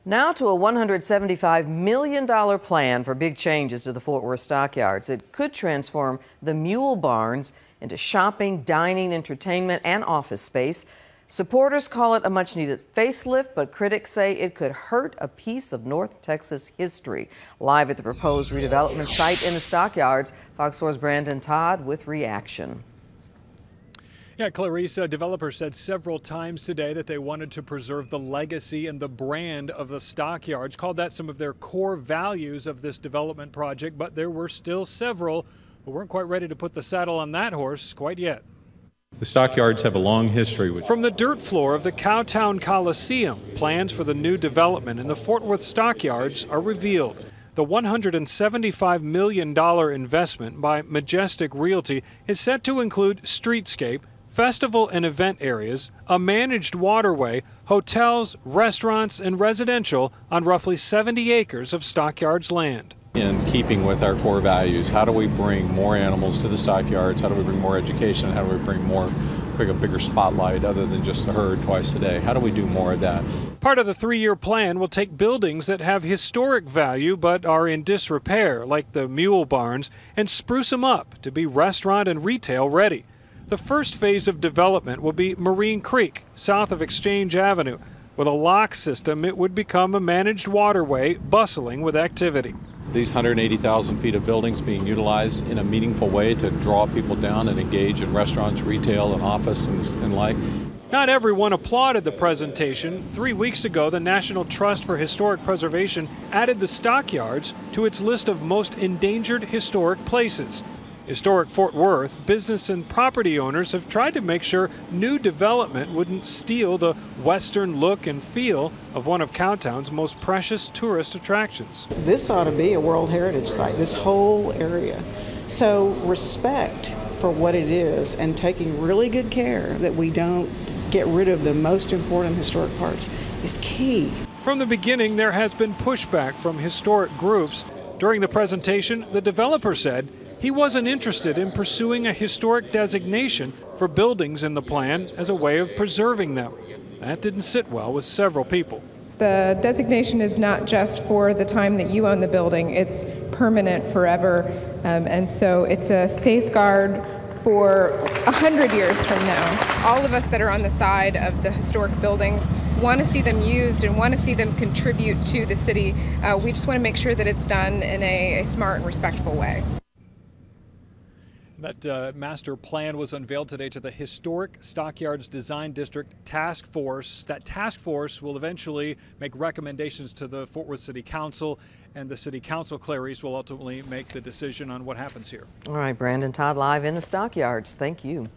Now to a $175 million plan for big changes to the Fort Worth Stockyards. It could transform the mule barns into shopping, dining, entertainment, and office space. Supporters call it a much-needed facelift, but critics say it could hurt a piece of North Texas history. Live at the proposed redevelopment site in the Stockyards, Fox 4's Brandon Todd with reaction. Yeah, Clarice, developers said several times today that they wanted to preserve the legacy and the brand of the Stockyards, called that some of their core values of this development project, but there were still several who weren't quite ready to put the saddle on that horse quite yet. The Stockyards have a long history with. From the dirt floor of the Cowtown Coliseum, plans for the new development in the Fort Worth Stockyards are revealed. The $175 million investment by Majestic Realty is set to include streetscape, festival and event areas, a managed waterway, hotels, restaurants, and residential on roughly 70 acres of Stockyards land. In keeping with our core values, how do we bring more animals to the Stockyards? How do we bring more education? How do we bring a bigger spotlight other than just the herd twice a day? How do we do more of that? Part of the 3-year plan will take buildings that have historic value but are in disrepair, like the mule barns, and spruce them up to be restaurant and retail ready. The first phase of development will be Marine Creek, south of Exchange Avenue. With a lock system, it would become a managed waterway bustling with activity. These 180,000 feet of buildings being utilized in a meaningful way to draw people down and engage in restaurants, retail, and office and like. Not everyone applauded the presentation. 3 weeks ago, the National Trust for Historic Preservation added the Stockyards to its list of most endangered historic places. Historic Fort Worth business and property owners have tried to make sure new development wouldn't steal the western look and feel of one of Cowtown's most precious tourist attractions. This ought to be a World Heritage Site, this whole area. So respect for what it is and taking really good care that we don't get rid of the most important historic parts is key. From the beginning, there has been pushback from historic groups. During the presentation, the developer said he wasn't interested in pursuing a historic designation for buildings in the plan as a way of preserving them. That didn't sit well with several people. The designation is not just for the time that you own the building, it's permanent forever, and so it's a safeguard for 100 years from now. All of us that are on the side of the historic buildings want to see them used and want to see them contribute to the city. We just want to make sure that it's done in a smart and respectful way. That master plan was unveiled today to the Historic Stockyards Design District Task Force. That task force will eventually make recommendations to the Fort Worth City Council, and the City Council, Clarice, will ultimately make the decision on what happens here. All right, Brandon Todd live in the Stockyards. Thank you.